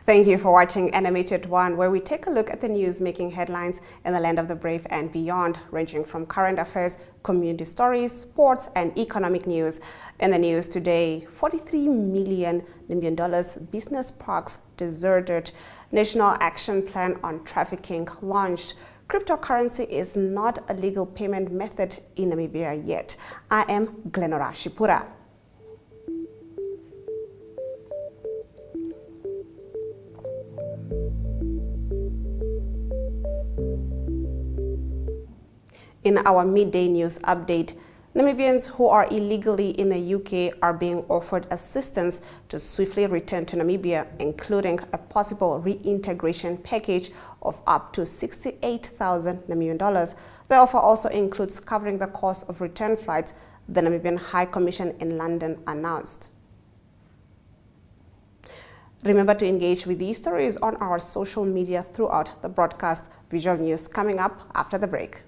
Thank you for watching NMH at 1, where we take a look at the news making headlines in the land of the brave and beyond, ranging from current affairs, community stories, sports, and economic news. In the news today, $43 million Namibian business parks deserted, National Action Plan on Trafficking launched. Cryptocurrency is not a legal payment method in Namibia yet. I am Glenora Shipura. In our midday news update, Namibians who are illegally in the UK are being offered assistance to swiftly return to Namibia, including a possible reintegration package of up to 68,000 Namibian dollars. The offer also includes covering the cost of return flights, the Namibian High Commission in London announced. Remember to engage with these stories on our social media throughout the broadcast. Visual news coming up after the break.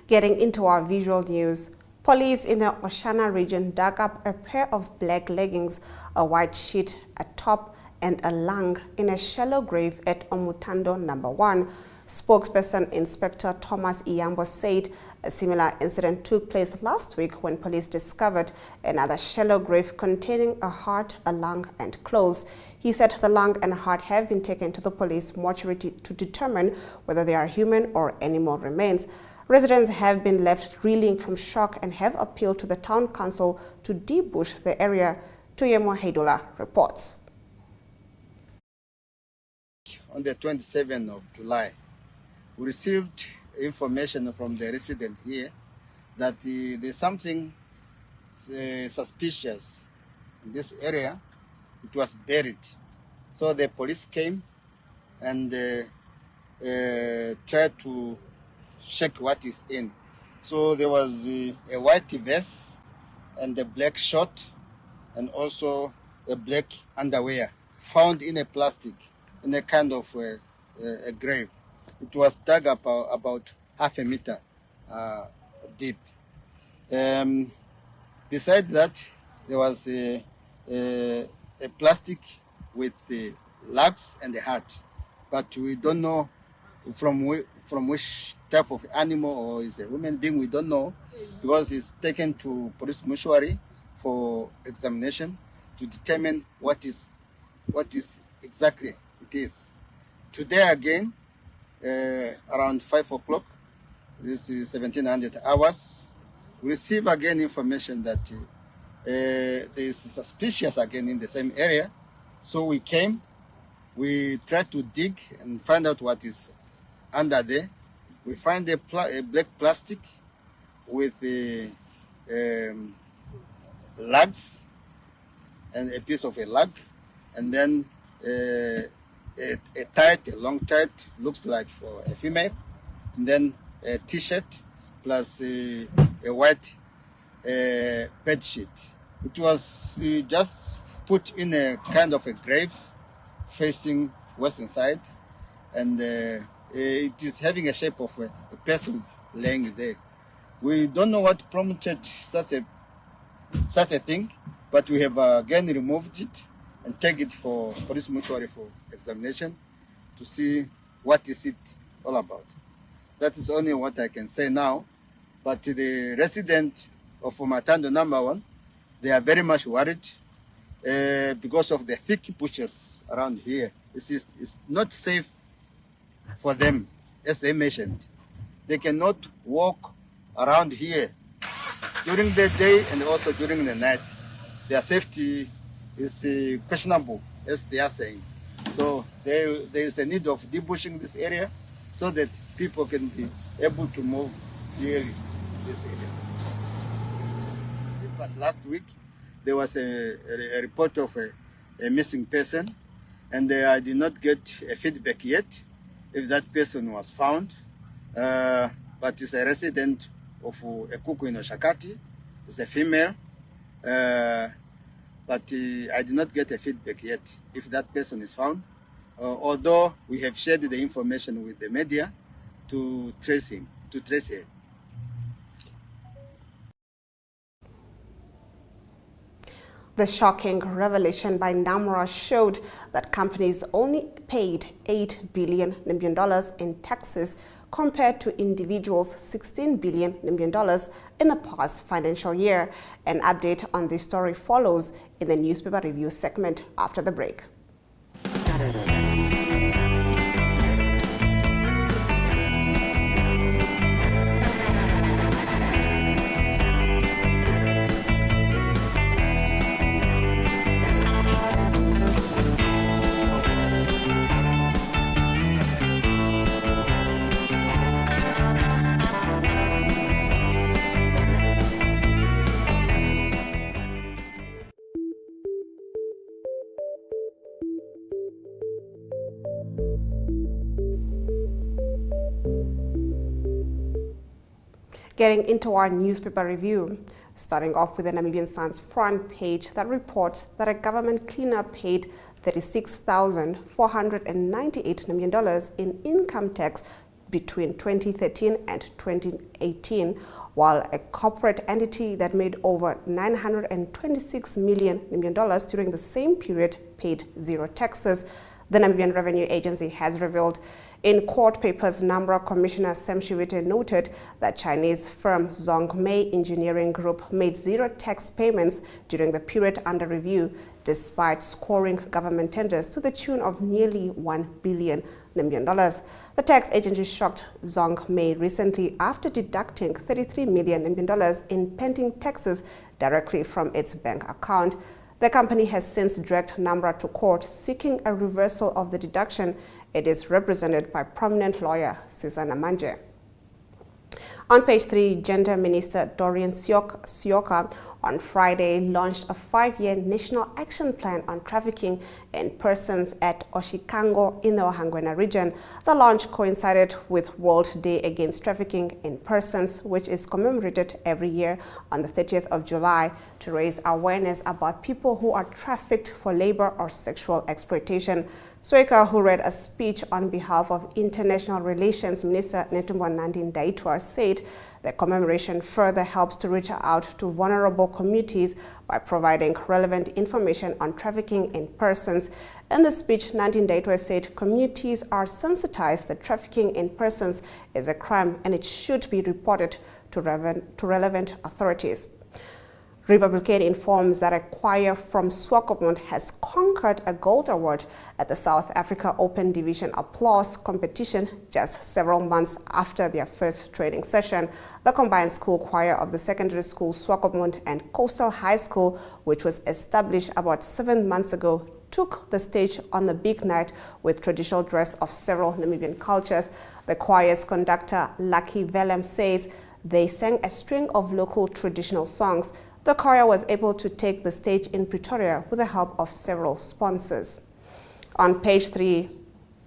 Getting into our visual news, police in the Oshana region dug up a pair of black leggings, a white sheet, a top, and a lung in a shallow grave at Oneuptwo number 1. Spokesperson Inspector Thomas Iyambo said a similar incident took place last week when police discovered another shallow grave containing a heart, a lung, and clothes. He said the lung and heart have been taken to the police mortuary to determine whether they are human or animal remains. Residents have been left reeling from shock and have appealed to the town council to debush the area. Tuyemo Heidola reports. On the 27th of July, we received information from the resident here that there's something suspicious in this area. It was buried. So the police came and tried to check what is in. So there was a white vest and a black shirt and also a black underwear found in a plastic in a kind of a grave. It was dug up about half a meter deep. Beside that, there was a plastic with the legs and the heart, but we don't know from which type of animal or is a human being. We don't know, because it's taken to police mortuary for examination to determine what is exactly it is. Today again, around 5 o'clock, this is 1700 hours, we receive again information that there is suspicious again in the same area. So we came, we tried to dig and find out what is under there. We find a black plastic with legs and a piece of a leg, and then a long tight, looks like for a female, and then a t-shirt plus a white bed sheet. It was just put in a kind of a grave facing western side, and it is having a shape of a person laying there. We don't know what prompted such a thing, but we have again removed it and take it for police mortuary for examination to see what is it all about. That is only what I can say now. But the resident of Matando #1, they are very much worried because of the thick bushes around here. It's not safe for them, as they mentioned. They cannot walk around here during the day and also during the night. Their safety is questionable, as they are saying. So there is a need of debushing this area so that people can be able to move freely in this area. But last week, there was a report of a missing person, and I did not get a feedback yet if that person was found. But it's a resident of Ekuku in Oshakati. It's a female. But I did not get a feedback yet if that person is found, although we have shared the information with the media to trace her. The shocking revelation by NAMRA showed that companies only paid $8 billion Namibian in taxes compared to individuals $16 billion Namibian in the past financial year. An update on this story follows in the newspaper review segment after the break. Getting into our newspaper review, starting off with the Namibian Sun's front page that reports that a government cleaner paid $36,498 Namibian in income tax between 2013 and 2018, while a corporate entity that made over $926 million Namibian during the same period paid zero taxes. The Namibian Revenue Agency has revealed. In court papers, NAMRA Commissioner Sam Shiwete noted that Chinese firm Zhongmei Engineering Group made zero tax payments during the period under review, despite scoring government tenders to the tune of nearly $1 billion Namibian. The tax agency shocked Zhongmei recently after deducting $33 million Namibian in pending taxes directly from its bank account. The company has since dragged NAMRA to court seeking a reversal of the deduction. It is represented by prominent lawyer Susanna Manje. On page 3, Gender Minister Dorian Sioka on Friday launched a 5-year national action plan on trafficking in persons at Oshikango in the Ohangwena region. The launch coincided with World Day Against Trafficking in Persons, which is commemorated every year on the 30th of July to raise awareness about people who are trafficked for labor or sexual exploitation. Sweka, who read a speech on behalf of International Relations Minister Netumbo Nandi-Ndaitwah, said the commemoration further helps to reach out to vulnerable communities by providing relevant information on trafficking in persons. In the speech, Nandi-Ndaitwah said communities are sensitized that trafficking in persons is a crime and it should be reported to relevant authorities. Republican informs that a choir from Swakopmund has conquered a gold award at the South Africa Open Division Applause competition just several months after their first training session. The combined school choir of the secondary school Swakopmund and Coastal High School, which was established about 7 months ago, took the stage on the big night with traditional dress of several Namibian cultures. The choir's conductor, Lucky Velem, says they sang a string of local traditional songs. The choir was able to take the stage in Pretoria with the help of several sponsors. On page 3,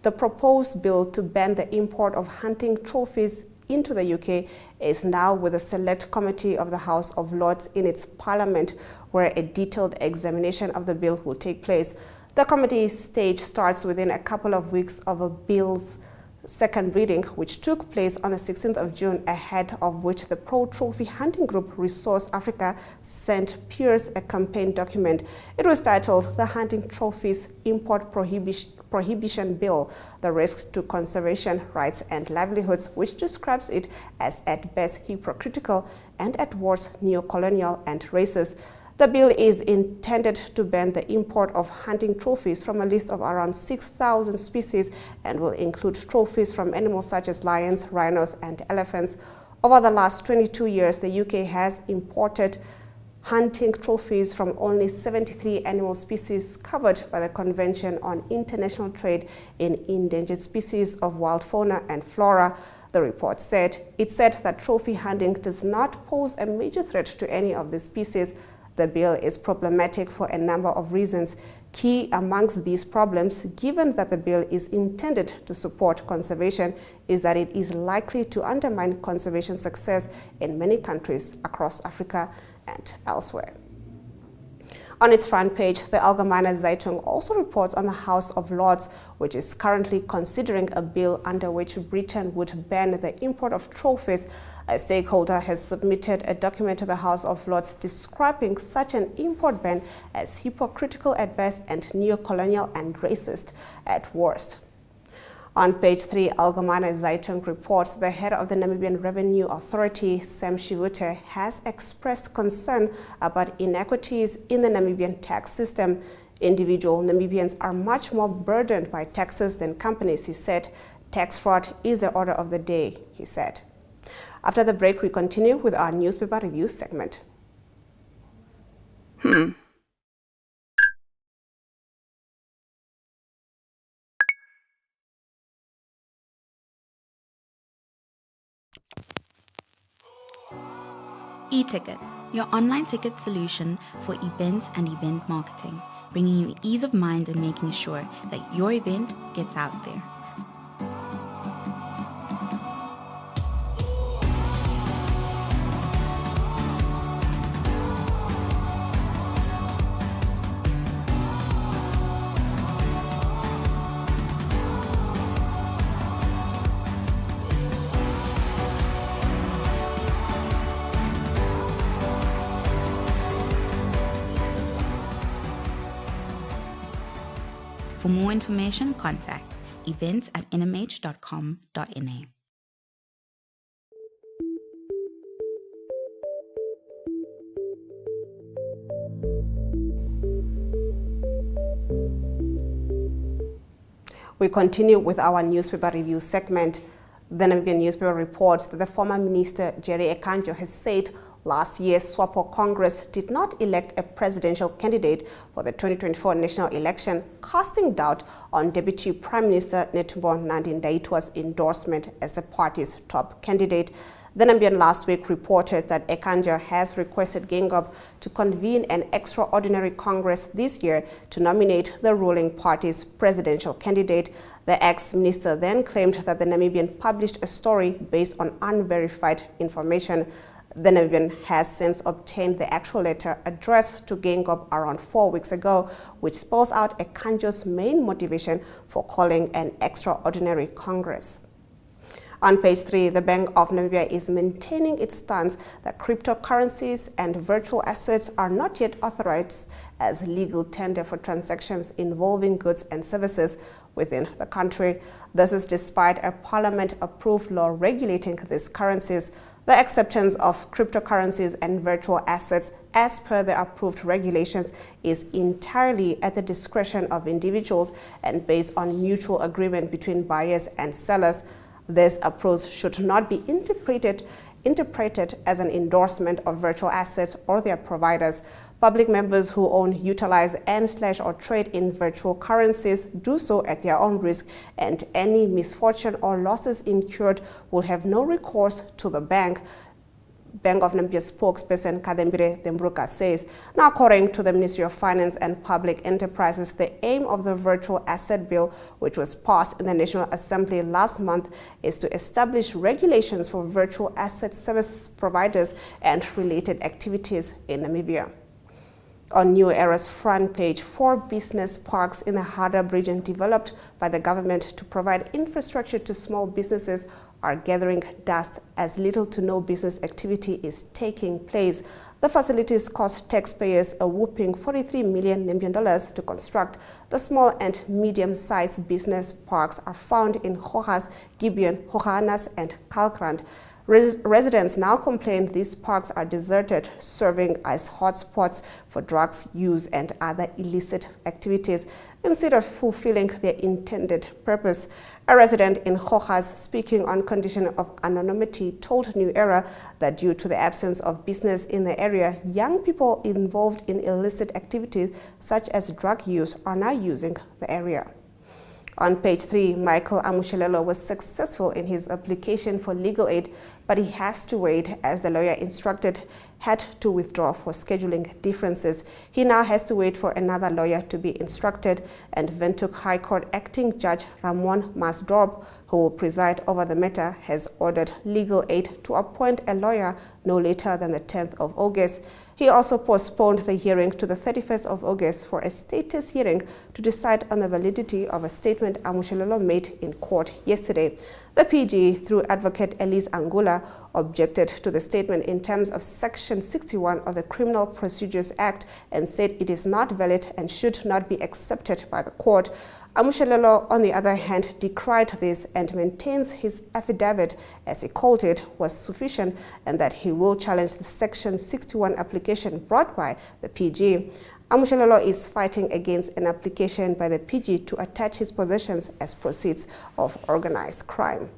the proposed bill to ban the import of hunting trophies into the UK is now with the Select Committee of the House of Lords in its Parliament, where a detailed examination of the bill will take place. The committee's stage starts within a couple of weeks of a bill's second reading, which took place on the 16th of June, ahead of which the pro-trophy hunting group Resource Africa sent peers a campaign document. It was titled The Hunting Trophies Import Prohibition Bill, the risks to conservation, rights and livelihoods, which describes it as at best hypocritical and at worst neo-colonial and racist. The bill is intended to ban the import of hunting trophies from a list of around 6,000 species and will include trophies from animals such as lions, rhinos and elephants. Over the last 22 years, the UK has imported hunting trophies from only 73 animal species covered by the Convention on International Trade in Endangered Species of Wild Fauna and Flora. The report said. It said that trophy hunting does not pose a major threat to any of the species. The bill is problematic for a number of reasons. Key amongst these problems, given that the bill is intended to support conservation, is that it is likely to undermine conservation success in many countries across Africa and elsewhere. On its front page, the Allgemeine Zeitung also reports on the House of Lords, which is currently considering a bill under which Britain would ban the import of trophies. A stakeholder has submitted a document to the House of Lords describing such an import ban as hypocritical at best and neo-colonial and racist at worst. On page 3, Allgemeine Zeitung reports the head of the Namibian Revenue Authority, Sam Shivute, has expressed concern about inequities in the Namibian tax system. Individual Namibians are much more burdened by taxes than companies, he said. Tax fraud is the order of the day, he said. After the break, we continue with our newspaper review segment. E-Ticket, your online ticket solution for events and event marketing, bringing you ease of mind and making sure that your event gets out there. For more information, contact events@nmh.com.na. We continue with our newspaper review segment. The Namibian newspaper reports that the former minister, Jerry Ekanjo, has said last year's SWAPO Congress did not elect a presidential candidate for the 2024 national election, casting doubt on Deputy Prime Minister Netumbo Nandi-Ndaitwah's endorsement as the party's top candidate. The Namibian last week reported that Ekanjo has requested Geingob to convene an extraordinary Congress this year to nominate the ruling party's presidential candidate. The ex-minister then claimed that the Namibian published a story based on unverified information. The Namibian has since obtained the actual letter addressed to Geingob around 4 weeks ago, which spells out Ekanjo's main motivation for calling an extraordinary Congress. On page 3, the Bank of Namibia is maintaining its stance that cryptocurrencies and virtual assets are not yet authorized as legal tender for transactions involving goods and services within the country. This is despite a parliament-approved law regulating these currencies. The acceptance of cryptocurrencies and virtual assets as per the approved regulations is entirely at the discretion of individuals and based on mutual agreement between buyers and sellers. This approach should not be interpreted as an endorsement of virtual assets or their providers. Public members who own, utilize, and/or trade in virtual currencies do so at their own risk, and any misfortune or losses incurred will have no recourse to the Bank of Namibia spokesperson Kadembire Dembruka says. Now, according to the Ministry of Finance and Public Enterprises, the aim of the Virtual Asset Bill, which was passed in the National Assembly last month, is to establish regulations for virtual asset service providers and related activities in Namibia. On New Era's front page, 4 business parks in the Hadab region developed by the government to provide infrastructure to small businesses are gathering dust as little to no business activity is taking place. The facilities cost taxpayers a whopping $43 million to construct. The small and medium-sized business parks are found in Hojas, Gibeon, Hoganas, and Kalkrand. Residents now complain these parks are deserted, serving as hotspots for drugs use and other illicit activities instead of fulfilling their intended purpose. A resident in Hojas, speaking on condition of anonymity, told New Era that due to the absence of business in the area, young people involved in illicit activities such as drug use are now using the area. On page 3, Michael Amushelelo was successful in his application for legal aid, but he has to wait as the lawyer instructed had to withdraw for scheduling differences. He now has to wait for another lawyer to be instructed, and Windhoek High Court Acting Judge Ramon Masdorp, who will preside over the matter, has ordered legal aid to appoint a lawyer no later than the 10th of August. He also postponed the hearing to the 31st of August for a status hearing to decide on the validity of a statement Amushelelo made in court yesterday. The PG, through advocate Elise Angula, objected to the statement in terms of Section 61 of the Criminal Procedures Act and said it is not valid and should not be accepted by the court. Amushelelo, on the other hand, decried this and maintains his affidavit, as he called it, was sufficient and that he will challenge the Section 61 application brought by the PG. Amushelelo is fighting against an application by the PG to attach his possessions as proceeds of organized crime.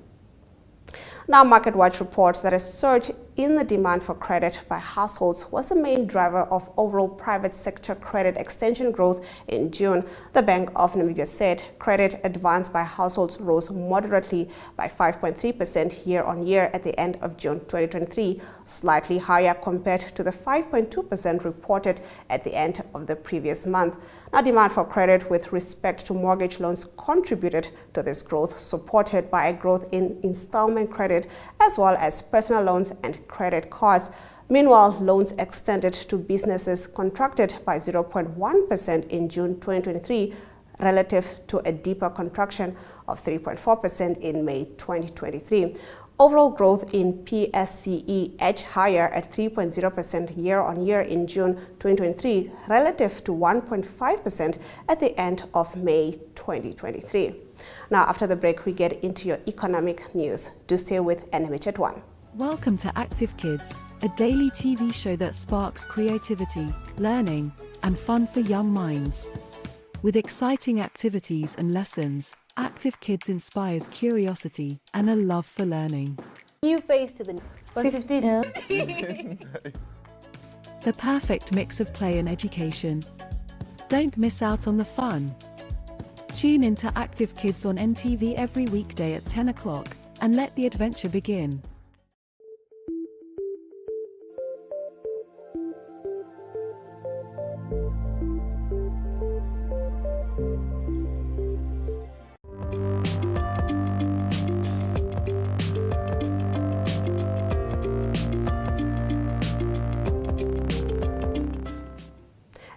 Now, Market Watch reports that a surge in the demand for credit by households was the main driver of overall private sector credit extension growth in June. The Bank of Namibia said credit advanced by households rose moderately by 5.3% year-on-year at the end of June 2023, slightly higher compared to the 5.2% reported at the end of the previous month. Now, demand for credit with respect to mortgage loans contributed to this growth, supported by a growth in installment credit as well as personal loans and credit cards. Meanwhile, loans extended to businesses contracted by 0.1% in June 2023 relative to a deeper contraction of 3.4% in May 2023. Overall growth in PSCE edged higher at 3.0% year-on-year in June 2023 relative to 1.5% at the end of May 2023. Now, after the break, we get into your economic news. Do stay with NMH at 1. Welcome to Active Kids, a daily TV show that sparks creativity, learning, and fun for young minds. With exciting activities and lessons, Active Kids inspires curiosity and a love for learning. New face to the 15. The perfect mix of play and education. Don't miss out on the fun. Tune in to Active Kids on NTV every weekday at 10 o'clock and let the adventure begin.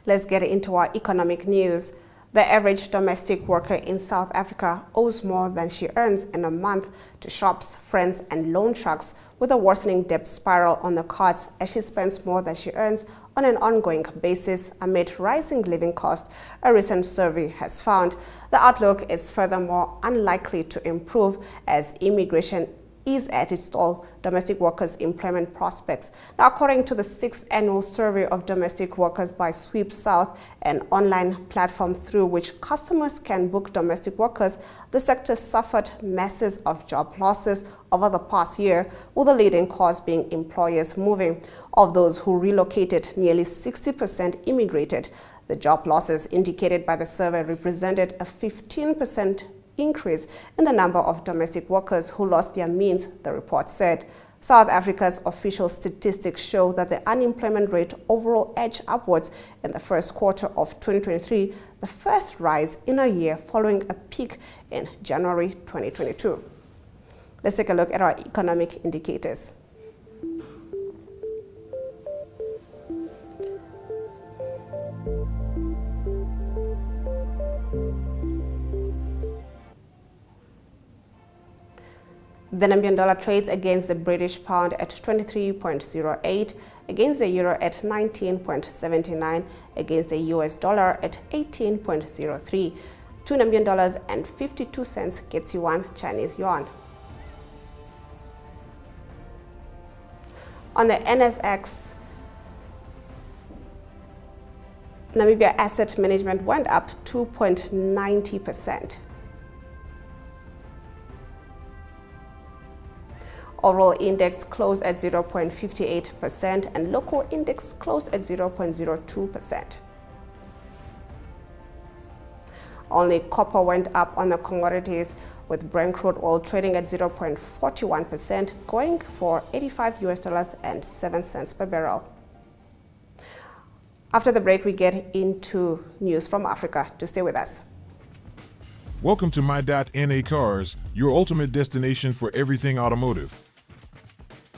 Let's get into our economic news. The average domestic worker in South Africa owes more than she earns in a month to shops, friends, and loan sharks, with a worsening debt spiral on the cards as she spends more than she earns on an ongoing basis amid rising living costs, a recent survey has found. The outlook is furthermore unlikely to improve as immigration is at its stall, domestic workers' employment prospects. Now, according to the 6th annual survey of domestic workers by Sweep South, an online platform through which customers can book domestic workers, the sector suffered masses of job losses over the past year, with the leading cause being employers moving. Of those who relocated, nearly 60% immigrated. The job losses indicated by the survey represented a 15% increase in the number of domestic workers who lost their means, the report said. South Africa's official statistics show that the unemployment rate overall edged upwards in the first quarter of 2023, the first rise in a year following a peak in January 2022. Let's take a look at our economic indicators. The Namibian dollar trades against the British pound at 23.08, against the euro at 19.79, against the US dollar at 18.03. 2 Namibian dollars and 52 cents gets you 1 Chinese yuan. On the NSX, Namibia asset management went up 2.90%. Overall index closed at 0.58% and local index closed at 0.02%. Only copper went up on the commodities, with Brent crude oil trading at 0.41%, going for $85.07 per barrel. After the break, we get into news from Africa. To stay with us. Welcome to My.NA Cars, your ultimate destination for everything automotive.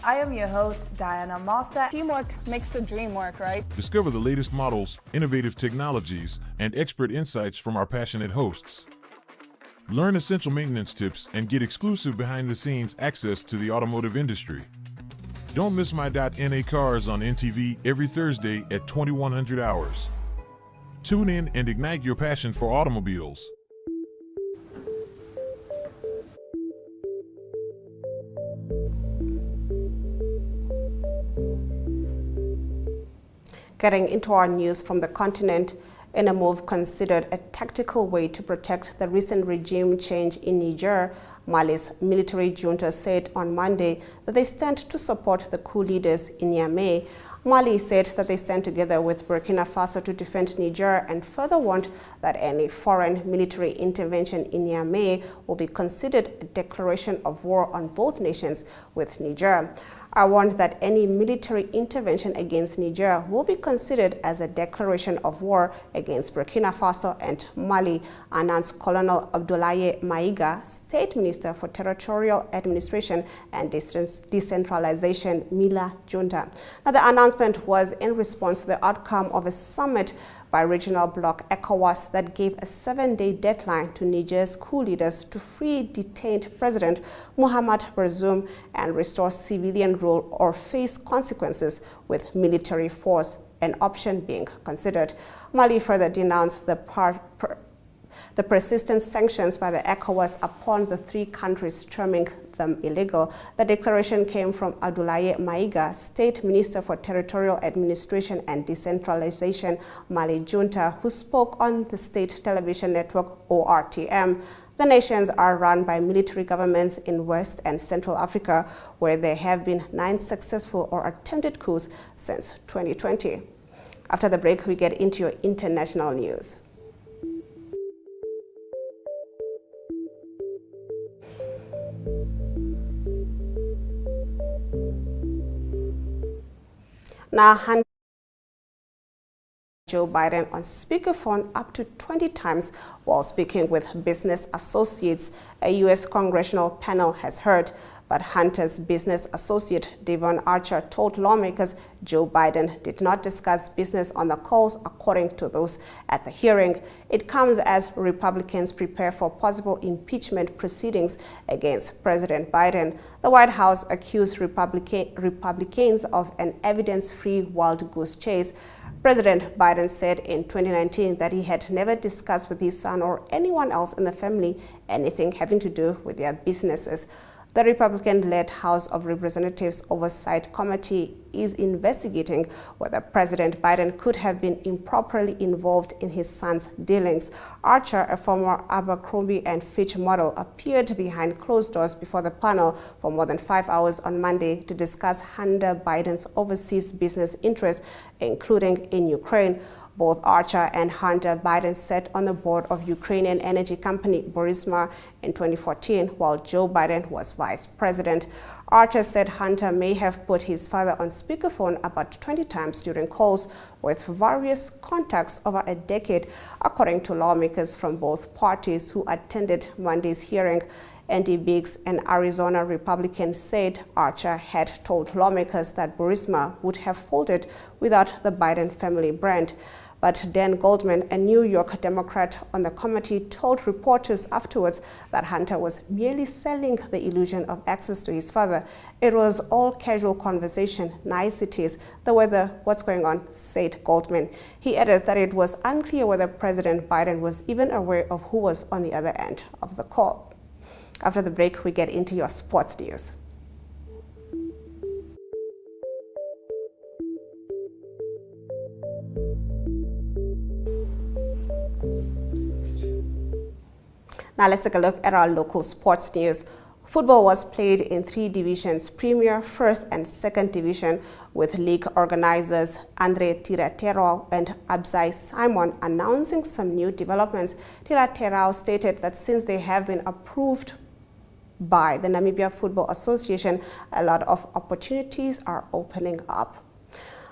I am your host, Diana Master. Teamwork makes the dream work, right? Discover the latest models, innovative technologies, and expert insights from our passionate hosts. Learn essential maintenance tips and get exclusive behind-the-scenes access to the automotive industry. Don't miss My.NA Cars on NTV every Thursday at 2100 hours. Tune in and ignite your passion for automobiles. Getting into our news from the continent, in a move considered a tactical way to protect the recent regime change in Niger, Mali's military junta said on Monday that they stand to support the coup leaders in Niamey. Mali said that they stand together with Burkina Faso to defend Niger and further warned that any foreign military intervention in Niamey will be considered a declaration of war on both nations with Niger. I warned that any military intervention against Niger will be considered as a declaration of war against Burkina Faso and Mali, announced Colonel Abdoulaye Maiga, State Minister for Territorial Administration and Decentralization, Mila Junta. Now, the announcement was in response to the outcome of a summit by regional bloc ECOWAS that gave a 7-day deadline to Niger's coup leaders to free detained President Mohamed Bazoum and restore civilian rule or face consequences with military force, an option being considered. Mali further denounced the persistent sanctions by the ECOWAS upon the three countries, terming them illegal. The declaration came from Abdoulaye Maiga, State Minister for Territorial Administration and Decentralization, Mali Junta, who spoke on the state television network ORTM. The nations are run by military governments in West and Central Africa, where there have been 9 successful or attempted coups since 2020. After the break, we get into your international news. Now, Joe Biden on speakerphone up to 20 times while speaking with business associates, a U.S. congressional panel has heard. But Hunter's business associate, Devon Archer, told lawmakers Joe Biden did not discuss business on the calls, according to those at the hearing. It comes as Republicans prepare for possible impeachment proceedings against President Biden. The White House accused Republicans of an evidence-free wild goose chase. President Biden said in 2019 that he had never discussed with his son or anyone else in the family anything having to do with their businesses. The Republican-led House of Representatives Oversight Committee is investigating whether President Biden could have been improperly involved in his son's dealings. Archer, a former Abercrombie & Fitch model, appeared behind closed doors before the panel for more than 5 hours on Monday to discuss Hunter Biden's overseas business interests, including in Ukraine. Both Archer and Hunter Biden sat on the board of Ukrainian energy company Burisma in 2014, while Joe Biden was vice president. Archer said Hunter may have put his father on speakerphone about 20 times during calls with various contacts over a decade, according to lawmakers from both parties who attended Monday's hearing. Andy Biggs, an Arizona Republican, said Archer had told lawmakers that Burisma would have folded without the Biden family brand. But Dan Goldman, a New York Democrat on the committee, told reporters afterwards that Hunter was merely selling the illusion of access to his father. It was all casual conversation, niceties, the weather, what's going on, said Goldman. He added that it was unclear whether President Biden was even aware of who was on the other end of the call. After the break, we get into your sports news. Now let's take a look at our local sports news. Football was played in 3 divisions, Premier, First and Second Division, with league organizers Andre Tiraterao and Abzai Simon announcing some new developments. Tiraterao stated that since they have been approved by the Namibia Football Association, a lot of opportunities are opening up.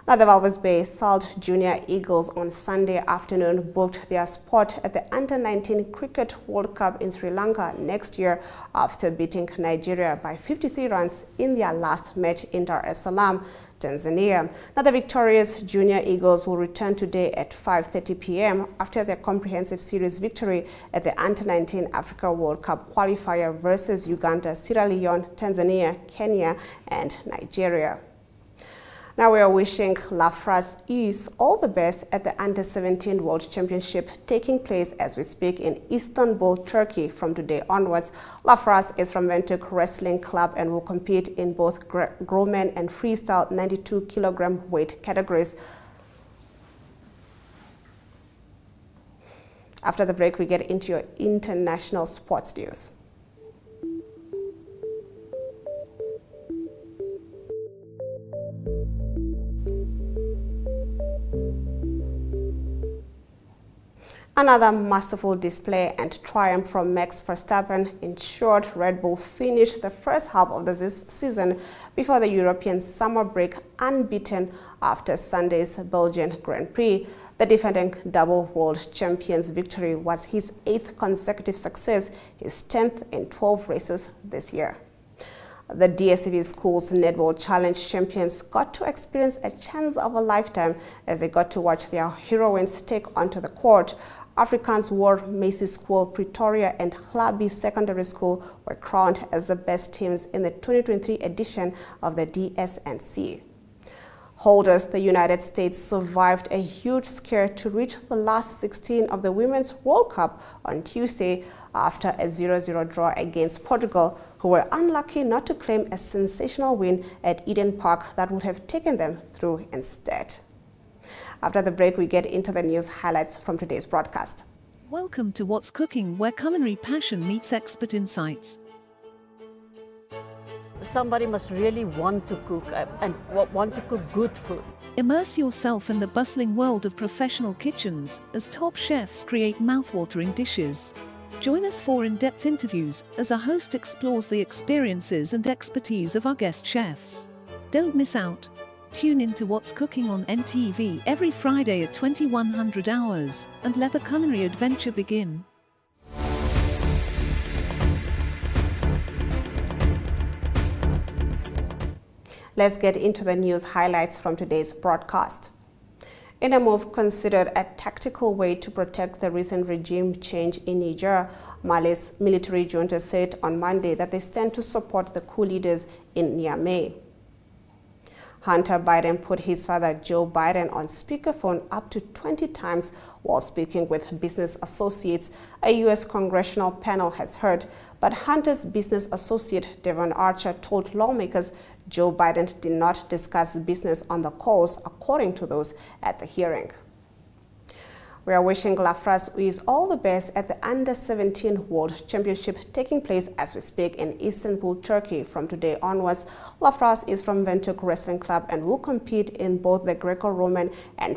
Now, the Walvis Bay Salt Junior Eagles on Sunday afternoon booked their spot at the Under-19 Cricket World Cup in Sri Lanka next year after beating Nigeria by 53 runs in their last match in Dar es Salaam, Tanzania. Now, the victorious Junior Eagles will return today at 5:30 p.m. after their comprehensive series victory at the Under-19 Africa World Cup qualifier versus Uganda, Sierra Leone, Tanzania, Kenya, and Nigeria. Now we are wishing Lafras East all the best at the Under-17 World Championship taking place as we speak in Istanbul, Turkey from today onwards. Lafras is from Windhoek Wrestling Club and will compete in both Growman and Freestyle 92 kilogram weight categories. After the break, we get into your international sports news. Another masterful display and triumph from Max Verstappen ensured Red Bull finished the first half of this season before the European summer break unbeaten after Sunday's Belgian Grand Prix. The defending double world champion's victory was his 8th consecutive success, his 10th in 12 races this year. The DSTV Schools Netball Challenge champions got to experience a chance of a lifetime as they got to watch their heroines take onto the court. Afrikaans War, Macy School, Pretoria, and Hlabi Secondary School were crowned as the best teams in the 2023 edition of the DSNC. Holders, the United States, survived a huge scare to reach the last 16 of the Women's World Cup on Tuesday after a 0-0 draw against Portugal, who were unlucky not to claim a sensational win at Eden Park that would have taken them through instead. After the break, we get into the news highlights from today's broadcast. Welcome to What's Cooking, where culinary passion meets expert insights. Somebody must really want to cook and want to cook good food. Immerse yourself in the bustling world of professional kitchens as top chefs create mouth-watering dishes. Join us for in-depth interviews as our host explores the experiences and expertise of our guest chefs. Don't miss out. Tune in to What's Cooking on NTV every Friday at 2100 hours and let the culinary adventure begin. Let's get into the news highlights from today's broadcast. In a move considered a tactical way to protect the recent regime change in Niger, Mali's military junta said on Monday that they stand to support the coup leaders in Niamey. Hunter Biden put his father Joe Biden on speakerphone up to 20 times while speaking with business associates, a U.S. congressional panel has heard. But Hunter's business associate Devon Archer told lawmakers Joe Biden did not discuss business on the calls, according to those at the hearing. We are wishing Lafras Uiz all the best at the Under-17 World Championship taking place as we speak in Istanbul, Turkey from today onwards. Lafras is from Windhoek Wrestling Club and will compete in both the Greco-Roman and